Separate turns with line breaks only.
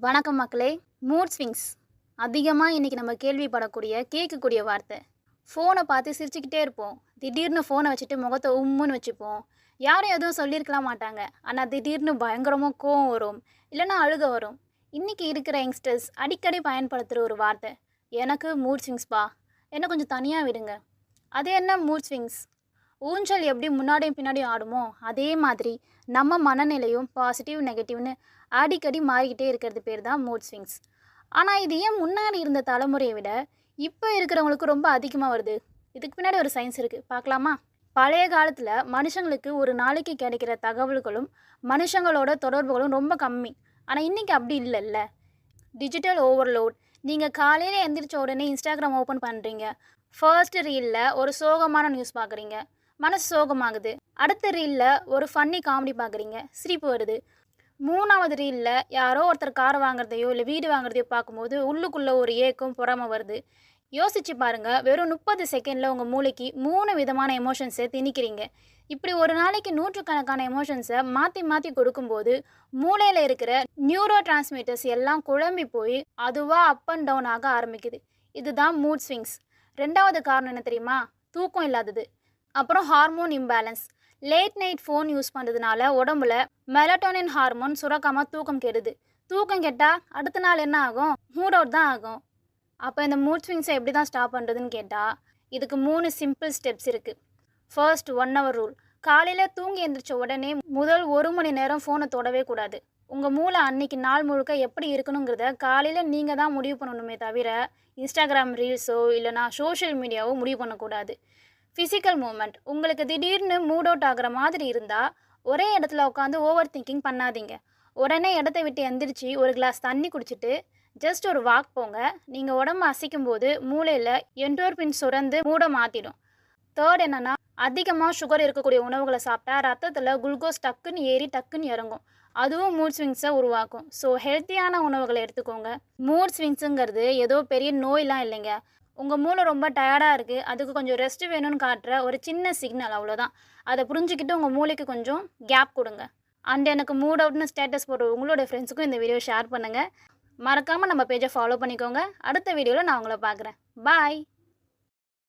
வணக்கம் மக்களே. Mood swings அதிகமாக இன்றைக்கி நம்ம கேள்விப்படக்கூடிய கேட்கக்கூடிய வார்த்தை. ஃபோனை பார்த்து சிரிச்சுக்கிட்டே இருப்போம். திடீர்னு ஃபோனை வச்சுட்டு முகத்தை உம்முன்னு வச்சுப்போம். யாரும் எதுவும் சொல்லியிருக்கலாம் மாட்டாங்க. ஆனால் திடீர்னு பயங்கரமாக கோவம் வரும், இல்லைன்னா அழுக வரும். இன்றைக்கி இருக்கிற யங்ஸ்டர்ஸ் அடிக்கடி பயன்படுத்துகிற ஒரு வார்த்தை, எனக்கு மூட் ஸ்விங்ஸ்பா, என்ன கொஞ்சம் தனியாக விடுங்க. அது என்ன மூட் ஸ்விங்ஸ்? ஊஞ்சல் எப்படி முன்னாடியும் பின்னாடியும் ஆடுமோ அதே மாதிரி நம்ம மனநிலையும் பாசிட்டிவ் நெகட்டிவ்னு அடிக்கடி மாறிக்கிட்டே இருக்கிறது பேர் தான் மூட் ஸ்விங்ஸ். ஆனால் இது ஏன் முன்னாடி இருந்த தலைமுறையை விட இப்போ இருக்கிறவங்களுக்கு ரொம்ப அதிகமாக வருது? இதுக்கு பின்னாடி ஒரு சயின்ஸ் இருக்குது, பார்க்கலாமா? பழைய காலத்தில் மனுஷங்களுக்கு ஒரு நாளைக்கு கிடைக்கிற தகவல்களும் மனுஷங்களோட தொடர்புகளும் ரொம்ப கம்மி. ஆனால் இன்றைக்கி அப்படி இல்லைல்ல. Digital overload. நீங்கள் காலையில் எந்திரிச்ச உடனே இன்ஸ்டாகிராம் ஓப்பன் பண்ணுறீங்க. ஃபர்ஸ்ட் ரீலில் ஒரு சோகமான நியூஸ் பார்க்குறீங்க, மனசு சோகமாகுது. அடுத்த ரீலில் ஒரு ஃபன்னி காமெடி பார்க்குறீங்க, சிரிப்பு வருது. மூணாவது ரீலில் யாரோ ஒருத்தர் கார் வாங்குறதையோ இல்லை வீடு வாங்குறதையோ பார்க்கும்போது உள்ளுக்குள்ளே ஒரு ஏக்கம் பொறாமை வருது. யோசிச்சு பாருங்கள், வெறும் 30 செகண்டில் உங்கள் மூளைக்கு 3 விதமான எமோஷன்ஸை திணிக்கிறீங்க. இப்படி ஒரு நாளைக்கு நூற்றுக்கணக்கான எமோஷன்ஸை மாற்றி மாற்றி கொடுக்கும்போது மூளையில் இருக்கிற நியூரோ டிரான்ஸ்மிட்டர்ஸ் எல்லாம் குழம்பி போய் அதுவாக அப் அண்ட் டவுன் ஆக ஆரம்பிக்குது. இதுதான் மூட் ஸ்விங்ஸ். ரெண்டாவது காரணம் என்ன தெரியுமா? தூக்கம் இல்லாதது. அப்புறம் hormone imbalance. Late night phone use பண்ணுறதுனால உடம்புல மெலட்டோனின் ஹார்மோன் சுரக்காமல் தூக்கம் கெடுது. தூக்கம் கெட்டால் அடுத்த நாள் என்ன ஆகும்? மூட் அவுட் தான் ஆகும். அப்போ இந்த மூட் ஸ்விங்ஸை எப்படி தான் ஸ்டாப் பண்ணுறதுன்னு கேட்டால் இதுக்கு 3 சிம்பிள் ஸ்டெப்ஸ் இருக்குது. First 1 hour rule. காலையில் தூங்கி எழுந்திரிச்ச உடனே முதல் 1 மணி நேரம் ஃபோனை தொடவே கூடாது. உங்கள் மூளை அன்னைக்கு நாள் முழுக்க எப்படி இருக்கணுங்கிறத காலையில் நீங்கள் தான் முடிவு பண்ணணுமே தவிர இன்ஸ்டாகிராம் ரீல்ஸோ இல்லைனா சோஷியல் மீடியாவோ முடிவு பண்ணக்கூடாது. Physical movement. உங்களுக்கு திடீர்னு மூட் அவுட் ஆகிற மாதிரி இருந்தால் ஒரே இடத்துல உட்காந்து ஓவர் திங்கிங் பண்ணாதீங்க. உடனே இடத்த விட்டு எந்திரிச்சு ஒரு கிளாஸ் தண்ணி குடிச்சிட்டு ஜஸ்ட் ஒரு வாக் போங்க. நீங்கள் உடம்பு அசைக்கும் போது மூளையில் என்டோர்பின் சுரந்து மூடை மாற்றிடும். தேர்ட் என்னென்னா, அதிகமாக சுகர் இருக்கக்கூடிய உணவுகளை சாப்பிட்டா ரத்தத்தில் குளுக்கோஸ் டக்குன்னு ஏறி டக்குன்னு இறங்கும். அதுவும் மூட் ஸ்விங்ஸை உருவாக்கும். ஸோ ஹெல்த்தியான உணவுகளை எடுத்துக்கோங்க. மூட் ஸ்விங்ஸுங்கிறது ஏதோ பெரிய நோயெலாம் இல்லைங்க. உங்கள் மூளை ரொம்ப டயர்டாக இருக்குது, அதுக்கு கொஞ்சம் ரெஸ்ட் வேணும்னு காட்டுற ஒரு சின்ன சிக்னல், அவ்வளோதான். அதை புரிஞ்சுக்கிட்டு உங்கள் மூளைக்கு கொஞ்சம் கேப் கொடுங்க. அண்ட் எனக்கு மூட் அவுட்னு ஸ்டேட்டஸ் போடுற உங்களோட ஃப்ரெண்ட்ஸுக்கும் இந்த வீடியோ ஷேர் பண்ணுங்கள். மறக்காமல் நம்ம பேஜை ஃபாலோ பண்ணிக்கோங்க. அடுத்த வீடியோவில் நான் உங்களை பார்க்குறேன். பாய்.